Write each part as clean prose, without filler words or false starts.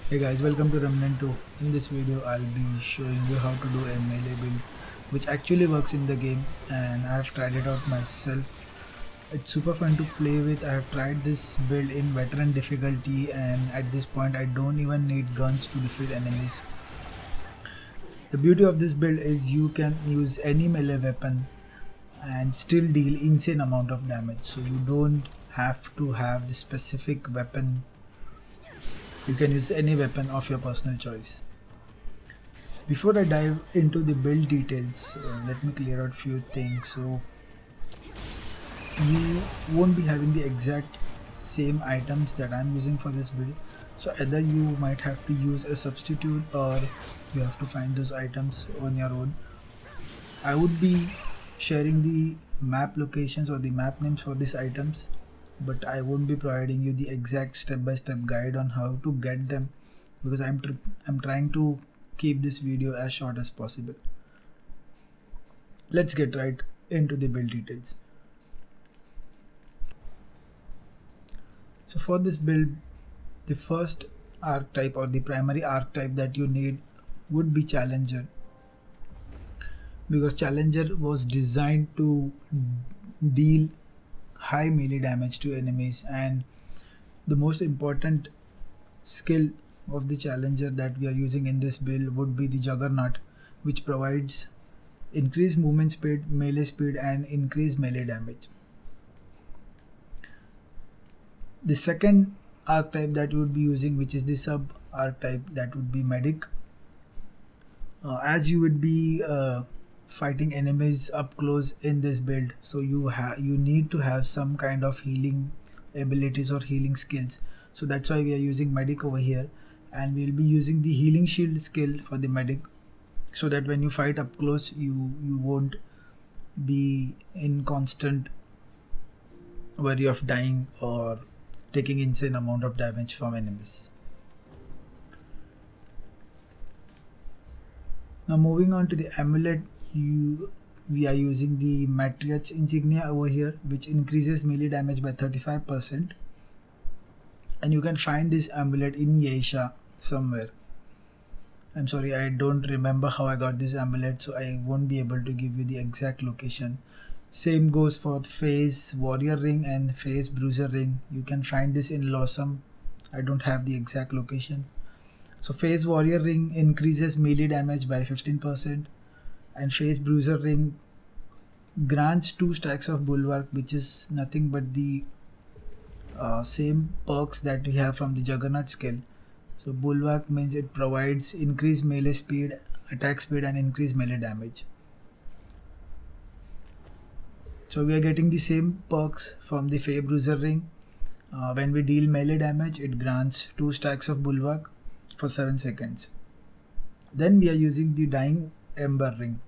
Hey guys, welcome to Remnant 2. In this video I'll be showing you how to do a melee build which actually works in the game, and I have tried it out myself. It's super fun to play with. I have tried this build in veteran difficulty, and at this point I don't even need guns to defeat enemies. The beauty of this build is you can use any melee weapon and still deal insane amount of damage, so you don't have to have the specific weapon. You can use any weapon of your personal choice. Before I dive into the build details, let me clear out few things. So you won't be having the exact same items that I'm using for this build. So either you might have to use a substitute, or you have to find those items on your own. I would be sharing the map locations or the map names for these items, but I won't be providing you the exact step-by-step guide on how to get them, because I'm trying to keep this video as short as possible. Let's get right into the build details. So for this build, the first archetype or the primary archetype that you need would be Challenger, because Challenger was designed to deal high melee damage to enemies, and the most important skill of the Challenger that we are using in this build would be the Juggernaut, which provides increased movement speed, melee speed, and increased melee damage. The second archetype that you would be using, which is the sub archetype, that would be Medic. As you would be fighting enemies up close in this build, so you need to have some kind of healing abilities or healing skills. So that's why we are using Medic over here, and we'll be using the healing shield skill for the Medic, so that when you fight up close, you won't be in constant worry of dying or taking insane amount of damage from enemies. Now moving on to the amulet, we are using the Matriarch insignia over here, which increases melee damage by 35%, and you can find this amulet in Yeisha somewhere. I'm sorry, I don't remember how I got this amulet, so I won't be able to give you the exact location. Same goes for Phase Warrior Ring and Phase Bruiser Ring. You can find this in Lawsome. I don't have the exact location. So Phase Warrior Ring increases melee damage by 15%, and Phase Bruiser Ring grants 2 stacks of Bulwark, which is nothing but the same perks that we have from the Juggernaut skill. So Bulwark means it provides increased melee speed, attack speed, and increased melee damage. So we are getting the same perks from the Phase Bruiser Ring. When we deal melee damage, it grants 2 stacks of Bulwark for 7 seconds. Then we are using the Dying Ember Ring.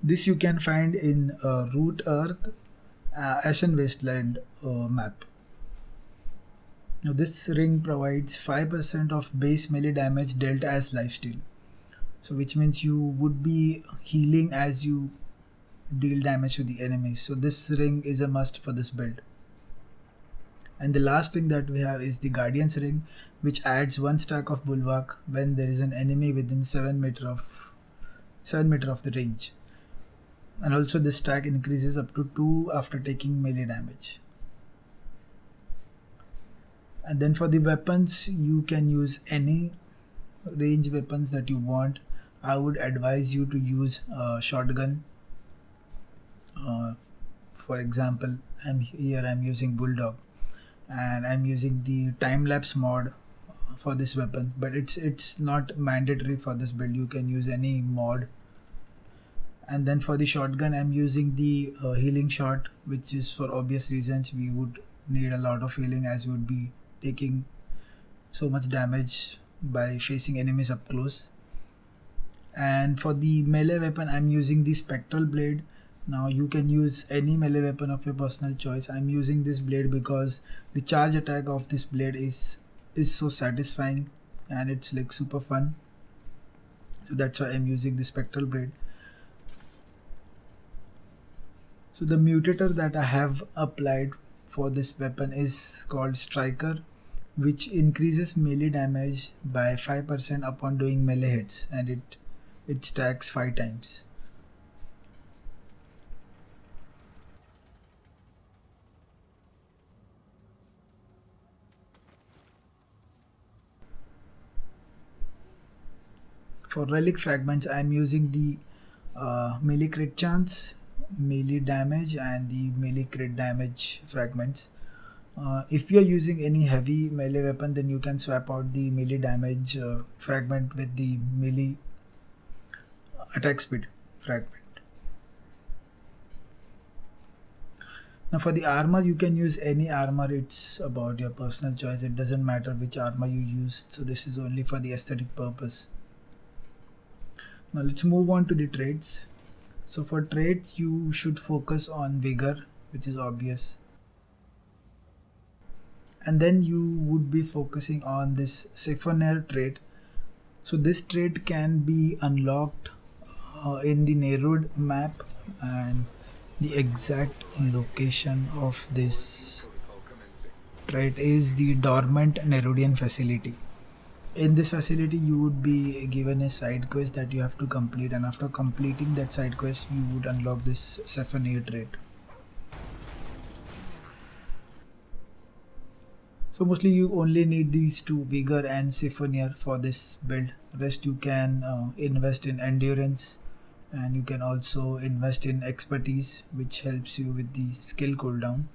This you can find in Root Earth, Ashen Wasteland map. Now this ring provides 5% of base melee damage dealt as lifesteal. So which means you would be healing as you deal damage to the enemies. So this ring is a must for this build. And the last ring that we have is the Guardian's Ring, which adds 1 stack of Bulwark when there is an enemy within 7 meter of the range. And also this stack increases up to 2 after taking melee damage. And then for the weapons, you can use any range weapons that you want. I would advise you to use shotgun. For example, I'm using Bulldog, and I'm using the time-lapse mod for this weapon, but it's not mandatory for this build. You can use any mod. And then for the shotgun, I'm using the healing shot, which is for obvious reasons. We would need a lot of healing, as we would be taking so much damage by facing enemies up close. And for the melee weapon, I'm using the Spectral Blade. Now you can use any melee weapon of your personal choice. I'm using this blade because the charge attack of this blade is so satisfying, and it's like super fun. So that's why I'm using the Spectral Blade. So the mutator that I have applied for this weapon is called Striker, which increases melee damage by 5% upon doing melee hits, and it stacks 5 times. For relic fragments, I am using the melee crit chance, melee damage, and the melee crit damage fragments. If you are using any heavy melee weapon, then you can swap out the melee damage fragment with the melee attack speed fragment. Now for the armor, you can use any armor. It's about your personal choice. It doesn't matter which armor you use. So this is only for the aesthetic purpose. Now let's move on to the traits. So for traits, you should focus on vigor, which is obvious. And then you would be focusing on this Siphonere trait. So this trait can be unlocked in the Nerud map, and the exact location of this trait is the dormant Nerudian facility. In this facility, you would be given a side quest that you have to complete, and after completing that side quest, you would unlock this Siphonere trait. So mostly you only need these two, Vigor and Siphonere, for this build. Rest you can invest in Endurance, and you can also invest in Expertise, which helps you with the skill cooldown.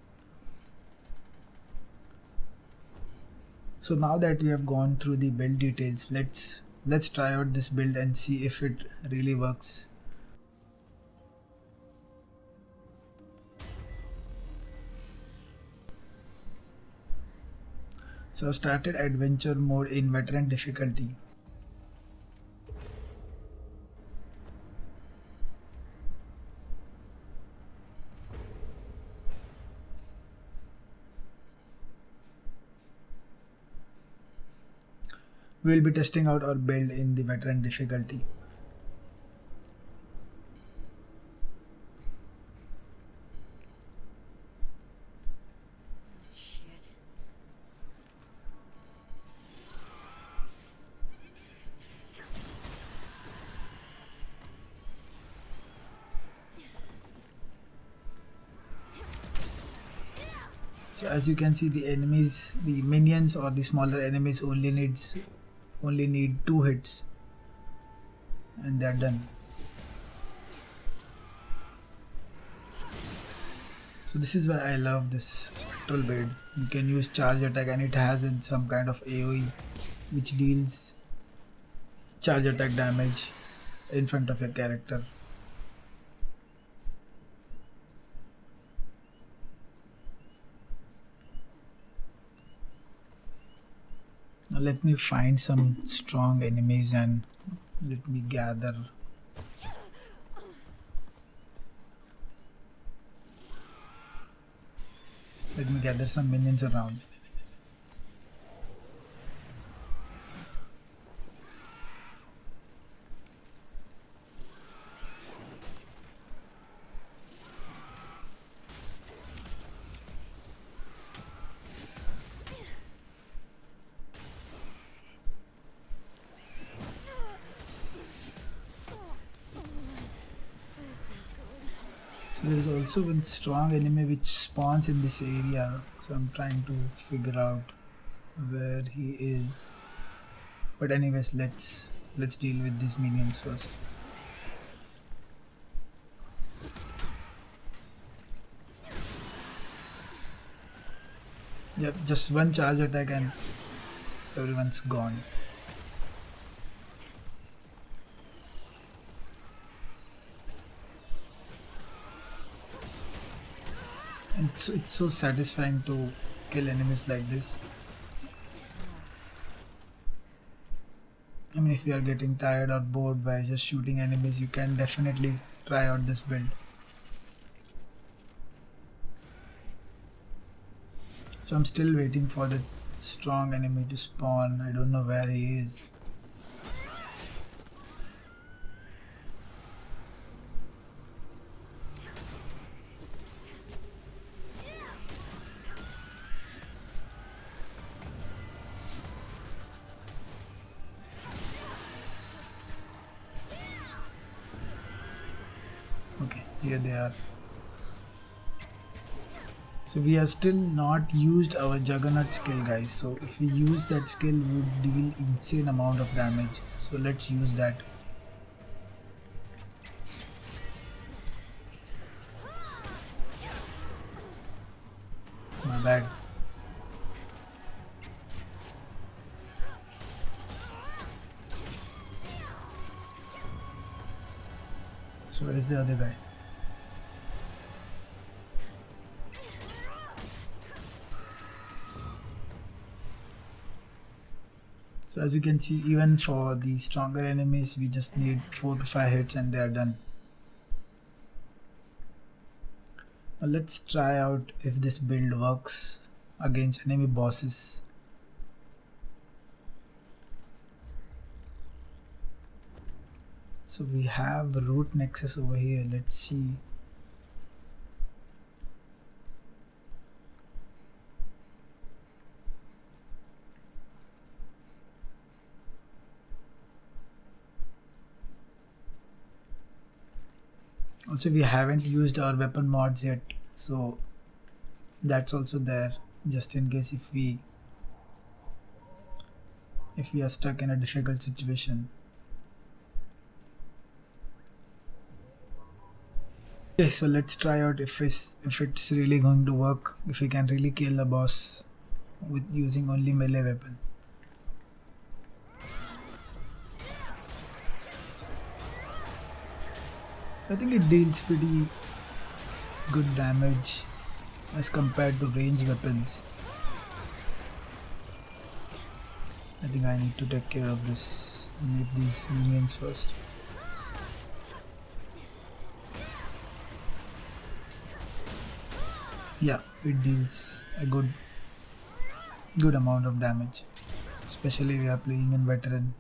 So now that we have gone through the build details, let's try out this build and see if it really works. So I started adventure mode in veteran difficulty. We'll be testing out our build in the veteran difficulty. So as you can see, the enemies, the minions or the smaller enemies only need 2 hits and they're done. So this is why I love this spectral build. You can use charge attack, and it has some kind of AoE which deals charge attack damage in front of your character. Now let me find some strong enemies and let me gather. Let me gather some minions around. There is also one strong enemy which spawns in this area, so I'm trying to figure out where he is. But anyways, let's deal with these minions first. Yep, just one charge attack and everyone's gone. And it's so satisfying to kill enemies like this. I mean, if you are getting tired or bored by just shooting enemies, you can definitely try out this build. So I'm still waiting for the strong enemy to spawn. I don't know where he is. Here they are. So we have still not used our Juggernaut skill, guys. So if we use that skill, we would deal insane amount of damage. So let's use that. My bad. So where is the other guy? So as you can see, even for the stronger enemies, we just need 4 to 5 hits and they are done. Now let's try out if this build works against enemy bosses. So we have root nexus over here. Let's see. Also, we haven't used our weapon mods yet, so that's also there, just in case if we are stuck in a difficult situation. Okay, so let's try out if it's really going to work, if we can really kill the boss with using only melee weapon. I think it deals pretty good damage as compared to ranged weapons. I think I need to take care of this, make these minions first. Yeah, it deals a good amount of damage, especially we are playing in veteran.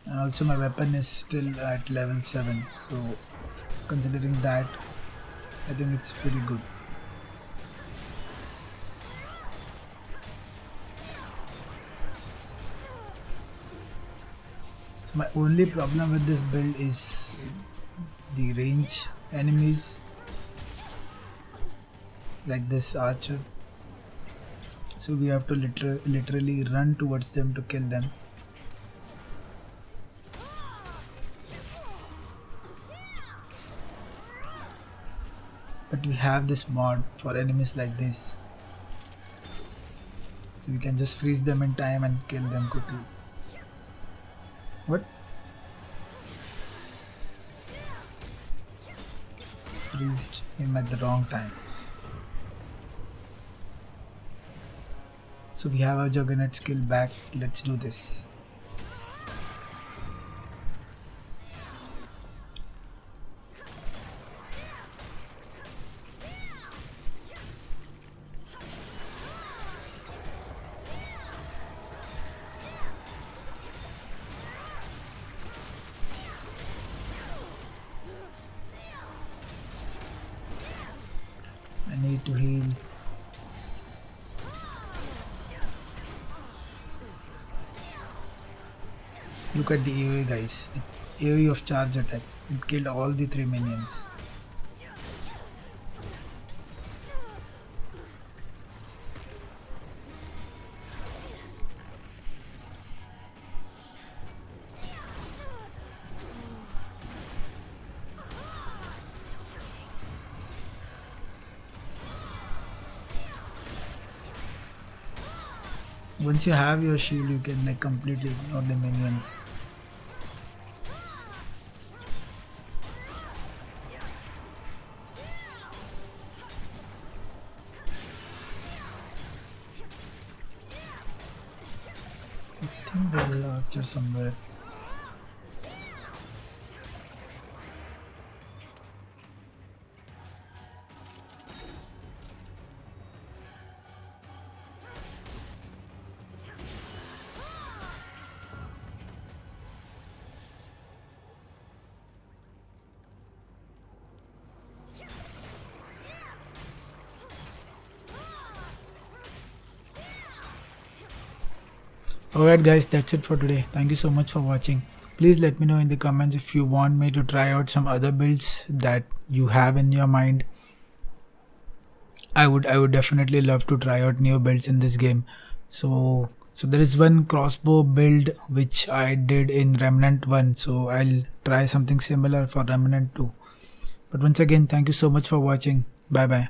And also my weapon is still at level 7, so considering that, I think it's pretty good. So my only problem with this build is the range enemies, like this archer. So we have to literally run towards them to kill them. But we have this mod for enemies like this, so we can just freeze them in time and kill them quickly. What? Freezed him at the wrong time. So we have our Juggernaut skill back. Let's do this. I need to heal. Look at the AoE, guys. The AoE of charge attack. It killed all the 3 minions. Once you have your shield, you can like completely ignore the minions. I think there's an archer somewhere. Alright guys, that's it for today. Thank you so much for watching. Please let me know in the comments if you want me to try out some other builds that you have in your mind. I would definitely love to try out new builds in this game. So there is one crossbow build which I did in Remnant 1, so I'll try something similar for Remnant 2. But once again, thank you so much for watching. Bye bye.